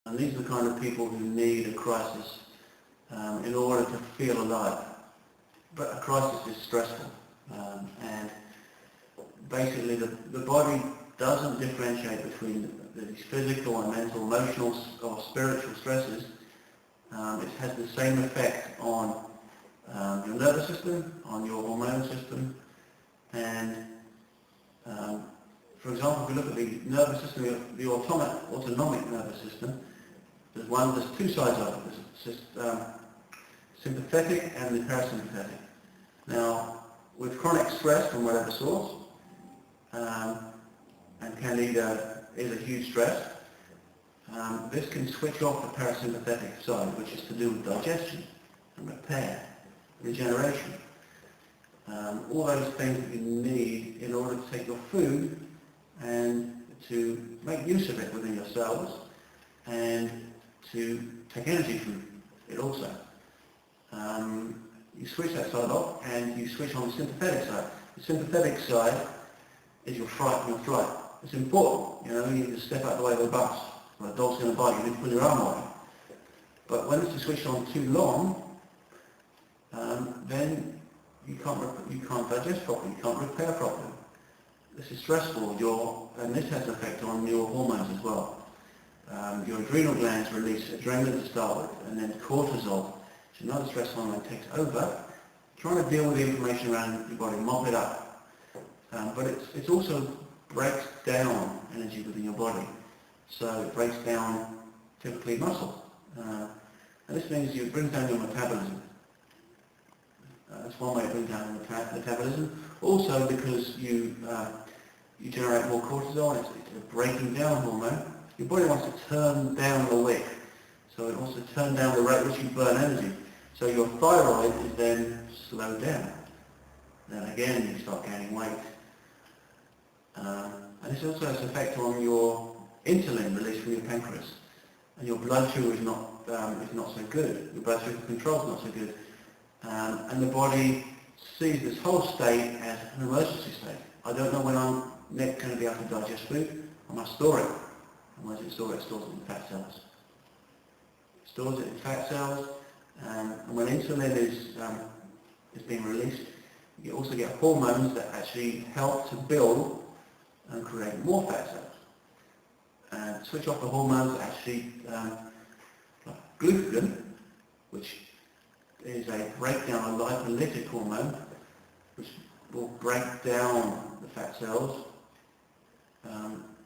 And these are the kind of people who need a crisis in order to feel alive. But a crisis is stressful, and basically the body doesn't differentiate between these physical and mental, emotional or spiritual stresses. It has the same effect on your nervous system, on your hormonal system, and for example, if we look at the nervous system, the autonomic nervous system, there's two sides of it. There's sympathetic and the parasympathetic. Now, with chronic stress from whatever source, and Candida is a huge stress, this can switch off the parasympathetic side, which is to do with digestion and repair, regeneration. All those things that you need in order to take your food and to make use of it within your cells and to take energy from it also. You switch that side off and you switch on the sympathetic side. The sympathetic side is your fight and your flight. It's important, you need to step out the way of a bus. Or a dog's going to bite you, you need to put your arm away. But when it's switched on too long, then you can't digest properly, you can't repair properly. This is stressful, and this has an effect on your hormones as well. Your adrenal glands release adrenaline to start with, and then cortisol, which is another stress hormone, takes over, trying to deal with the inflammation around your body, mop it up. But it also breaks down energy within your body. So it breaks down typically muscle. And this means it brings down your metabolism. That's one way to bring down your metabolism. Also because you generate more cortisol, it's a breaking down hormone. Your body wants to turn down the wick. So it wants to turn down the rate at which you burn energy. So your thyroid is then slowed down. Then again you start gaining weight. And this also has an effect on your insulin released from your pancreas. And your blood sugar is not so good. Your blood sugar control is not so good. And the body sees this whole state as an emergency state. I don't know when I'm next going to be able to digest food. I must store it. And where does it store it? It stores it in fat cells. It stores it in fat cells. And when insulin is being released, you also get hormones that actually help to build and create more fat cells. And switch off the hormones actually, like glucagon, which is a breakdown, a lipolytic hormone, which will break down the fat cells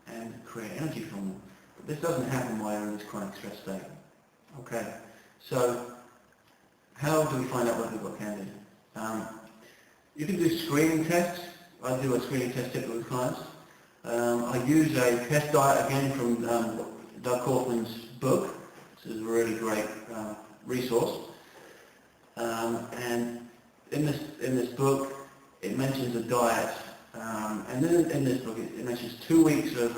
and create energy from them. But this doesn't happen while you're in this chronic stress state. Okay, so how do we find out whether we've got Candida? You can do screening tests. I do a screening test typically with clients. I use a test diet again from Doug Kaufman's book. This is a really great resource. And in this book, it mentions a diet, and then in this book it mentions 2 weeks of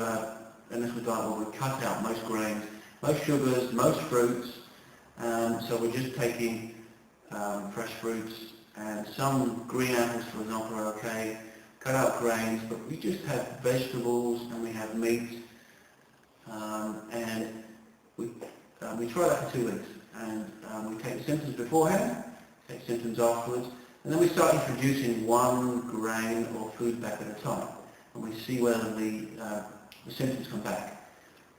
initial diet where we cut out most grains, most sugars, most fruits. So we're just taking fresh fruits, and some green apples, for example, are okay. Cut out grains, but we just have vegetables and we have meat, and we try that for 2 weeks, and we take the symptoms beforehand, take symptoms afterwards, and then we start introducing 1 grain or food back at a time, and we see whether the symptoms come back.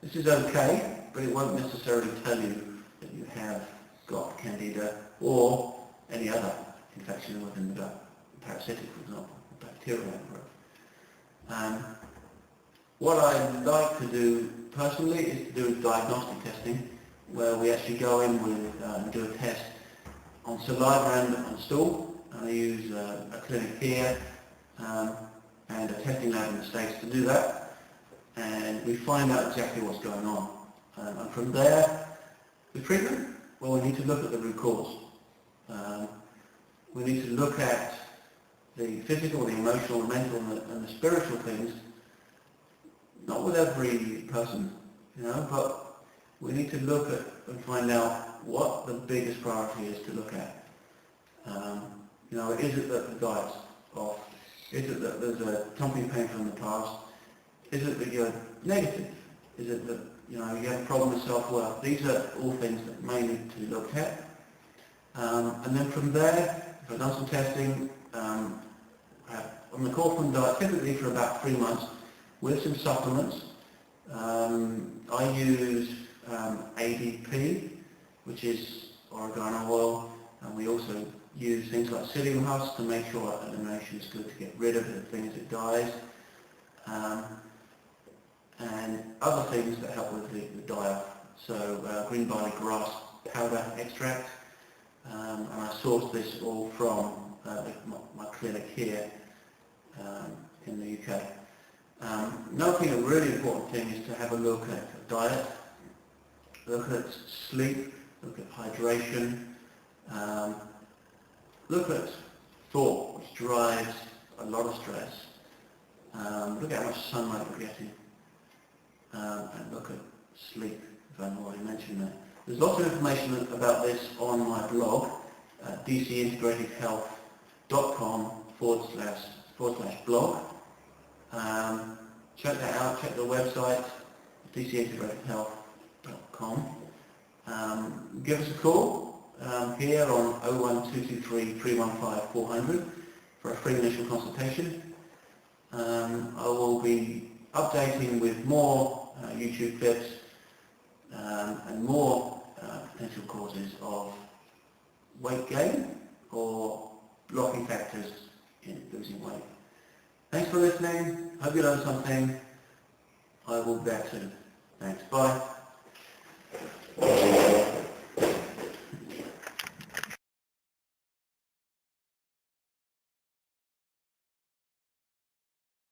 This is okay, but it won't necessarily tell you that you have got Candida or any other infection within the gut, parasitic, for example. Bacterial growth. What I like to do personally is to do diagnostic testing, where we actually go in with and do a test on saliva and on stool. I use a clinic here and a testing lab in the States to do that, and we find out exactly what's going on. And from there, the treatment, well, we need to look at the root cause. We need to look at the physical, the emotional, the mental, and the spiritual things, not with every person, but we need to look at and find out what the biggest priority is to look at. Is it that the diet's off? Is it that there's a tummy pain from the past? Is it that you're negative? Is it that you have a problem with self-worth? These are all things that may need to be looked at. And then from there, if I've done some testing, on the Kaufman diet, typically for about 3 months, with some supplements. I use ADP, which is oregano oil, and we also use things like psyllium husk to make sure that elimination is good, to get rid of the things it dies, and other things that help with the die-off. So green barley grass powder extract, and I source this all from my clinic here in the UK. Another thing, a really important thing, is to have a look at diet, look at sleep, look at hydration, look at thought, which drives a lot of stress, look at how much sunlight we're getting, and look at sleep, if I've already mentioned that. There's lots of information about this on my blog, dcintegrativhealth.com/blog. Check that out, check the website, dcintegrativhealth.com. Give us a call here on 01223 315 400 for a free initial consultation. I will be updating with more YouTube clips and more potential causes of weight gain or blocking factors in losing weight. Thanks for listening. Hope you learned something. I will be back soon. Thanks. Bye.